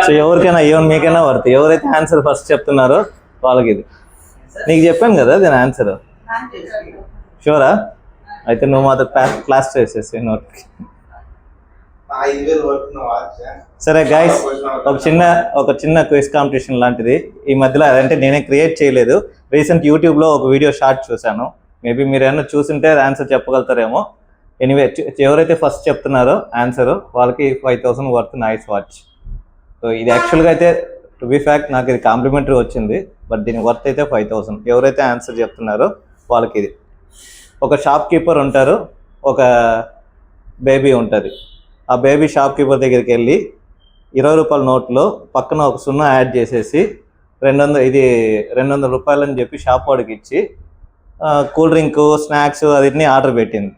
So ఎవరికైనా even మీకైనా worth. ఎవరైతే ఆన్సర్ ఫస్ట్ చెప్తున్నారో వాళ్ళకి ఇది. నీకు చెప్పాను కదా దీని ఆన్సర్. షూరా? అయితే నువ్వు మాత్రం క్లాస్ చేసేసి నోట్కి. సరే గైస్, ఒక చిన్న క్విజ్ కాంపిటీషన్ లాంటిది ఈ మధ్యలో. అదంటే నేనే క్రియేట్ చేయలేదు, రీసెంట్ యూట్యూబ్లో ఒక వీడియో షార్ట్ చూశాను. మేబీ మీరు ఏమైనా చూసింటే ఆన్సర్ చెప్పగలుగుతారేమో. ఎనీవే, ఎవరైతే ఫస్ట్ చెప్తున్నారో ఆన్సర్ వాళ్ళకి 5000 వర్త్ నైస్ వాచ్. సో ఇది యాక్చువల్గా అయితే టు బి ఫ్యాక్ట్ నాకు ఇది కాంప్లిమెంటరీ వచ్చింది, బట్ దీని వర్త్ అయితే 5000. ఎవరైతే ఆన్సర్ చెప్తున్నారో వాళ్ళకి ఇది. ఒక షాప్ కీపర్ ఉంటారు, ఒక బేబీ ఉంటుంది. ఆ బేబీ షాప్ కీపర్ దగ్గరికి వెళ్ళి 20 రూపాయల నోట్లో పక్కన ఒక 0 యాడ్ చేసేసి 200 రూపాయలు అని చెప్పి షాప్ వాడికి ఇచ్చి కూల్ డ్రింక్, స్నాక్స్ అదిన్ని ఆర్డర్ పెట్టింది.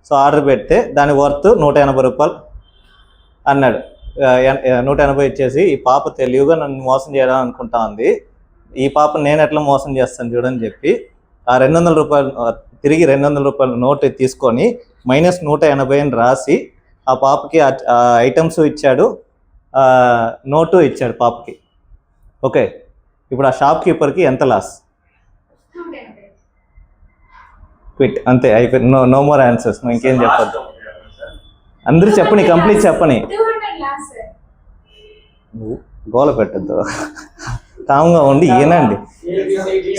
సో ఆర్డర్ పెడితే దాని వర్త్ 180 రూపాయలు అన్నాడు. 180 ఇచ్చేసి, ఈ పాప తెలివిగా నన్ను మోసం చేయడం అనుకుంటా ఉంది, ఈ పాప నేను ఎట్లా మోసం చేస్తాను చూడని చెప్పి ఆ 200 రూపాయలు తిరిగి 200 రూపాయల నోట్ తీసుకొని -180 అని రాసి ఆ పాపకి ఐటమ్స్ ఇచ్చాడు, నోటు ఇచ్చాడు పాపకి. ఓకే, ఇప్పుడు ఆ షాప్ కీపర్కి ఎంత లాస్? క్విట్, అంతే, అయిపోయింది. No more answers. నువ్వు ఇంకేం చెప్పద్దు. అందరూ చెప్పని, కంప్లీట్ చెప్పని, గోల పెట్టద్దు, కామ్గా ఉండి ఏనండి.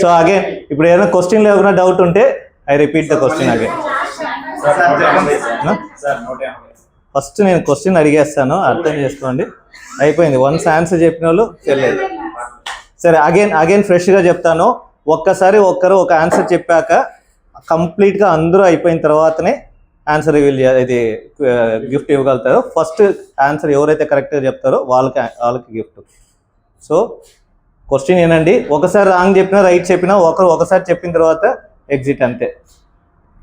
సో అగైన్ ఇప్పుడు ఏదైనా క్వశ్చన్ లేకుండా డౌట్ ఉంటే I repeat the question again. First నేను క్వశ్చన్ అడిగేస్తాను, అర్థం చేసుకోండి. అయిపోయింది. వన్స్ ఆన్సర్ చెప్పిన వాళ్ళు తెలియదు. సరే, అగైన్ ఫ్రెష్గా చెప్తాను. ఒక్కసారి ఒక్కరు ఒక ఆన్సర్ చెప్పాక కంప్లీట్గా అందరూ అయిపోయిన తర్వాతనే ఆన్సర్ రివీల్ ఇది గిఫ్ట్ ఇవ్వగలుగుతారు. ఫస్ట్ ఆన్సర్ ఎవరైతే కరెక్ట్గా చెప్తారో వాళ్ళకి గిఫ్ట్. సో క్వశ్చన్ ఏనండి, ఒకసారి రాంగ్ చెప్పినా రైట్ చెప్పినా ఒకసారి చెప్పిన తర్వాత ఎగ్జిట్, అంతే.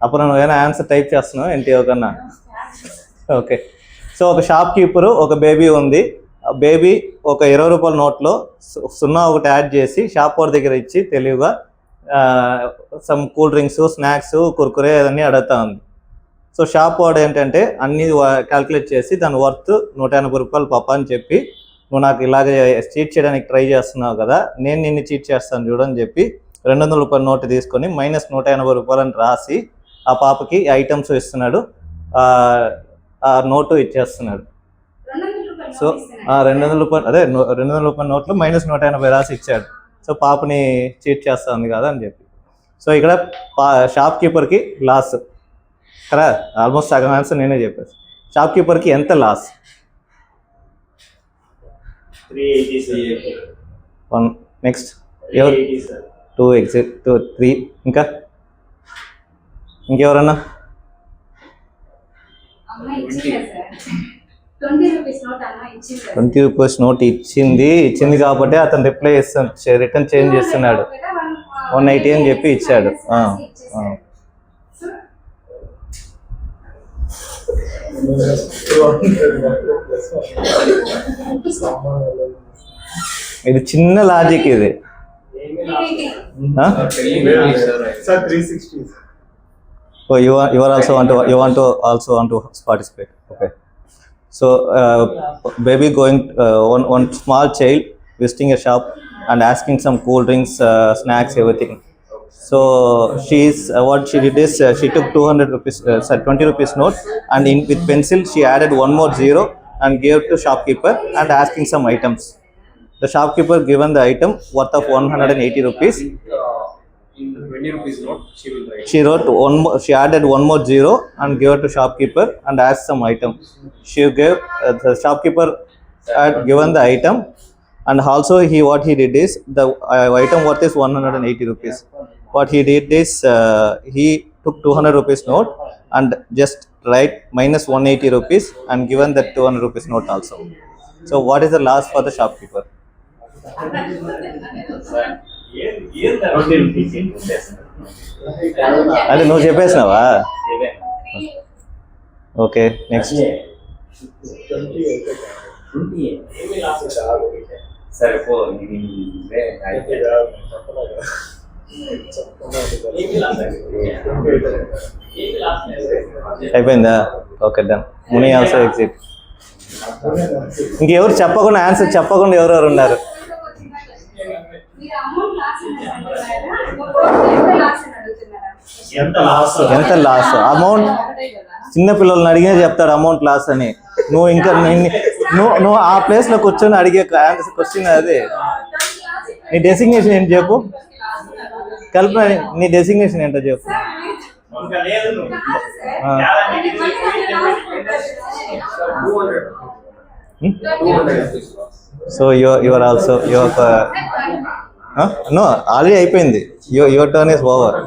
అప్పుడు నువ్వు ఏమైనా ఆన్సర్ టైప్ చేస్తున్నావు ఏంటి ఒకన్నా? ఓకే. సో ఒక షాప్ కీపరు, ఒక బేబీ ఉంది. బేబీ ఒక 20 రూపాయల నోట్లో 0 ఒకటి యాడ్ చేసి షాప్ వాడి దగ్గర ఇచ్చి తెలివిగా some cool drinks, snacks, Kurkure అన్నీ అడుగుతా ఉంది. సో షాప్ వాడు ఏంటంటే అన్నీ క్యాల్కులేట్ చేసి దాని వర్త్ 180 రూపాయలు పాప అని చెప్పి, నువ్వు నాకు ఇలాగే చీట్ చేయడానికి ట్రై చేస్తున్నావు కదా, నేను నిన్ను చీట్ చేస్తాను చూడని చెప్పి 200 రూపాయల నోటు తీసుకొని -180 రూపాయలని రాసి ఆ పాపకి ఐటమ్స్ ఇస్తున్నాడు, ఆ నోటు ఇచ్చేస్తున్నాడు. సో 200 రూపాయలు, అదే 200 రూపాయల నోట్లో -180 రాసి ఇచ్చాడు. సో పాపని చీట్ చేస్తా ఉంది కదా అని చెప్పి. సో ఇక్కడ షాప్ కీపర్కి లాస్ కదా, ఆల్మోస్ట్ సగం ఆన్సర్ నేనే చెప్పాను. షాప్ కీపర్కి ఎంత లాస్? 1. Next 2 exit 3. ఇంకెవరన్నా? 20 రూపీస్ నోట్ ఇచ్చింది కాబట్టి అతను రిప్లై రిటర్న్ చేంజ్ చేస్తున్నాడు. 180 అని చెప్పి ఇచ్చాడు. ఇది చిన్న లాజిక్ ఇది. You want to participate. Okay. So baby going one small child visiting a shop and asking some cool drinks, snacks, everything. So what she did is she took 200 rupees 20 rupees note, and with pencil she added one more zero and gave to shopkeeper and asking some items. The shopkeeper given the item worth of 180 rupees. In the 20 rupees note she added one more zero and gave it to shopkeeper and asked some item. She gave the shopkeeper had given the item, and also what he did is the item worth is 180 rupees. What he did is he took 200 rupees note and just write -180 rupees and given that 200 rupees note also. So what is the loss for the shopkeeper? అదే నువ్వు చెప్పేసినావా? Okay, next. అయిపోయిందా? Okay, done. Muni also exit. ఇంకెవరు చెప్పకుండా answer చెప్పకుండా ఎవరెవరు ఉన్నారు? ఎంత లాస్ అమౌంట్? చిన్న పిల్లల్ని అడిగే చెప్తాడు అమౌంట్ లాస్ అని. నువ్వు ఇంకా నువ్వు ఆ ప్లేస్లో కూర్చొని అడిగే ఆన్సర్ క్వశ్చన్ అది. నీ డెసిగ్నేషన్ ఏంటి చెప్పు కల్పన, నీ డెసిగ్నేషన్ ఏంటో చెప్పు. So your also no already అయిపోయింది. Your turn is over.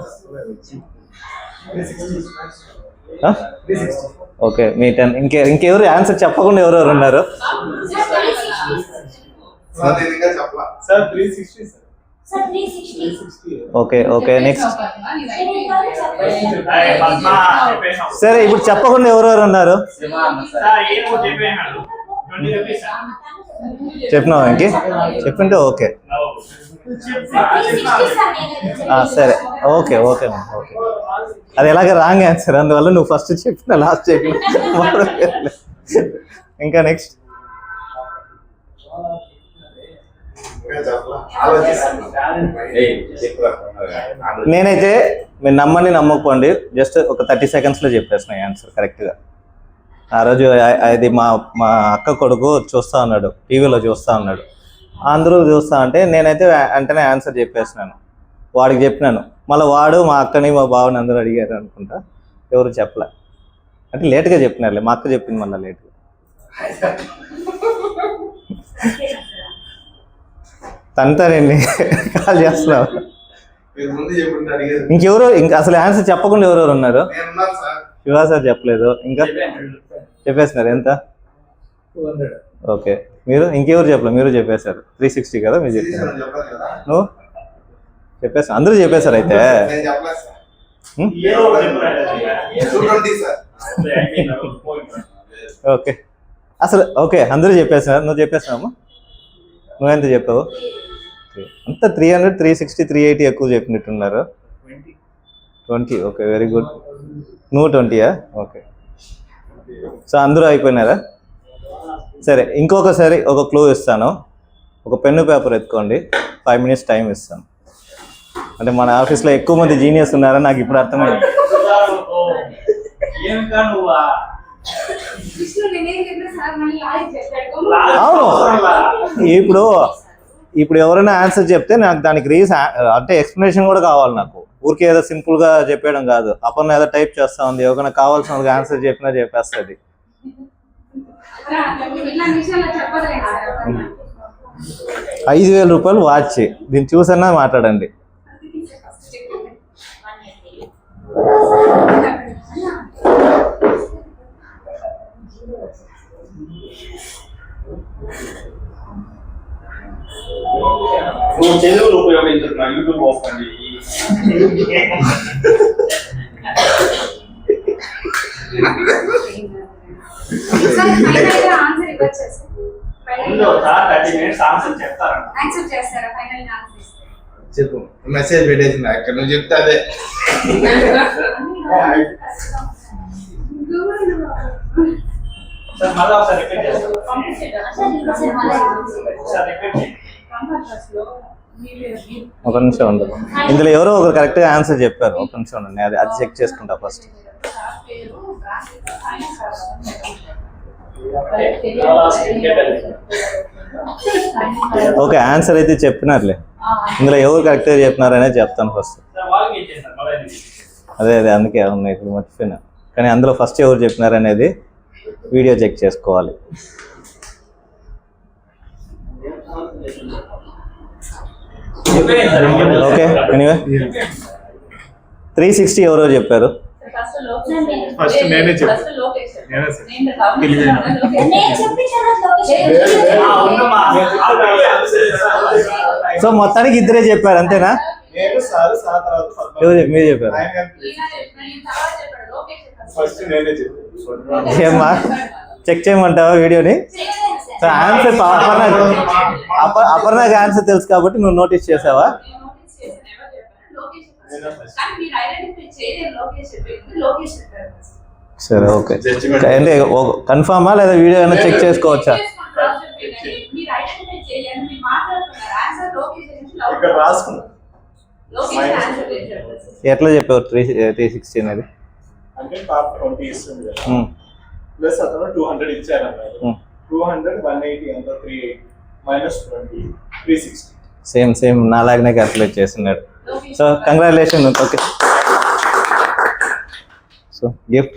Okay మీ టర్న్. ఇంకెవరు ఆన్సర్ చెప్పకుండా ఎవరెవరు ఉన్నారు? Okay okay next. సరే ఇప్పుడు చెప్పకుండా ఎవరెవరు ఉన్నారు? చెప్పినావా? ఇంకే చెప్పింటే ఓకే సరే ఓకే ఓకే ఓకే. అది ఎలాగ రాంగ్ ఆన్సర్, అందువల్ల నువ్వు ఫస్ట్ చెప్పిన లాస్ట్ చెప్పిన. ఇంకా నెక్స్ట్. నేనైతే మీరు నమ్మని నమ్మకపోండి, జస్ట్ ఒక 30 సెకండ్స్లో చెప్పేసిన ఆన్సర్ కరెక్ట్గా. ఆ రోజు అది మా అక్క కొడుకు చూస్తూ ఉన్నాడు, టీవీలో చూస్తూ ఉన్నాడు. అందరూ చూస్తా అంటే నేనైతే వెంటనే ఆన్సర్ చెప్పేసినాను. వాడికి చెప్పినాను, మళ్ళీ వాడు మా అక్కని మా బావని అందరూ అడిగారు అనుకుంటా, ఎవరు చెప్పలే. అంటే లేట్గా చెప్పినారులే, మా అక్క చెప్పింది మళ్ళీ లేట్గా. తంతానండి కాల్ చేస్తున్నావు. ఇంకెవరు ఇంకా అసలు ఆన్సర్ చెప్పకుండా ఎవరెవరు ఉన్నారు? శివా సార్ చెప్పలేదు, ఇంకా చెప్పేసినారు. ఎంత? ఓకే. మీరు ఇంకెవరు చెప్పలేదు, మీరు చెప్పేశారు. 360 కదా మీరు చెప్పారు. నువ్వు చెప్పేసా, అందరూ చెప్పేశారు. అయితే ఓకే అసలు ఓకే అందరూ చెప్పేసారు. నువ్వు చెప్పేసావమ్మా, నువ్వెంత చెప్పావు? అంతా 300, 360, 380 ఎక్కువ చెప్పినట్టున్నారు. 20. Okay very good. నువ్వు 20యా? ఓకే. సో అందరూ అయిపోయినారా? సరే ఇంకొకసారి ఒక క్లూ ఇస్తాను. ఒక పెన్ను పేపర్ ఎత్తుకోండి, 5 minutes టైం ఇస్తాను. అంటే మన ఆఫీస్లో ఎక్కువ మంది జీనియస్ ఉన్నారని నాకు ఇప్పుడు అర్థమైంది. అవును, ఇప్పుడు ఎవరైనా ఆన్సర్ చెప్తే నాకు దానికి అంటే ఎక్స్ప్లెనేషన్ కూడా కావాలి. నాకు ఊరికే ఏదో సింపుల్గా చెప్పేయడం కాదు. అప్పుడు ఏదో టైప్ చేస్తా ఉంది, ఎవరైనా కావాల్సిన ఆన్సర్ చెప్పినా చెప్పేస్తుంది. 5,000 రూపాయలు వాచ్, దీన్ని చూసన్నా మాట్లాడండి. తెలుగులో ఉపయోగించుకున్నా యూట్యూబ్ ఓపెన్ చెప్పు. మెసేజ్ పెట్టేసింది అక్కడ, నువ్వు చెప్తే అదే. ఒక నిమిషం ఉండదు, ఇందులో ఎవరో ఒకరు కరెక్ట్గా ఆన్సర్ చెప్పారు. ఒక నిమిషం ఉండండి, అది చెక్ చేసుకుంటా ఫస్ట్. ఓకే ఆన్సర్ అయితే చెప్పినారులే, ఇందులో ఎవరు కరెక్ట్గా చెప్పినారనేది చెప్తాను ఫస్ట్. అదే అందుకే ఉన్నాయి ఇప్పుడు మర్చిపోయినా. కానీ అందులో ఫస్ట్ ఎవరు చెప్పినారనేది వీడియో చెక్ చేసుకోవాలి. ఓకే ఎనీవే 360 ఎవరో చెప్పారు. ఫస్ట్ నేనే చెప్పాను. సో మొత్తానికి ఇద్దరే చెప్పారు అంతేనా? మీరు చెప్పారు. ఏమ్మా చెక్ చేయమంటావా వీడియోని? ఆన్సర్ అపర్ణకి ఆన్సర్ తెలుసు కాబట్టి నువ్వు నోటీస్ చేసావా? సరే ఓకే Judgment. అంటే కన్ఫామా లేదా వీడియో అయినా చెక్ చేసుకోవచ్చా? ఇక్కడ రాసుకున్నా ఎట్లా చెప్పావు 360 అనేది? అంటే టాప్ 20 ఇస్తుంది కదా ప్లస్ అతను 200 ఇచ్చారు అన్నారు 200 180 అంత 380 మైనస్ 20 360 సేమ్ నాలాగనే క్యాల్కులేట్ చేస్తున్నాడు. So congratulation. Okay so gift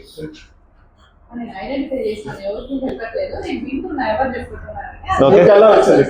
identify చేసిన ఎవరికి చెప్పట్లేదు నేను వింటున్నా ఎవరు చెప్పుకుంటున్నారు ఓకే ఎలా వచ్చింది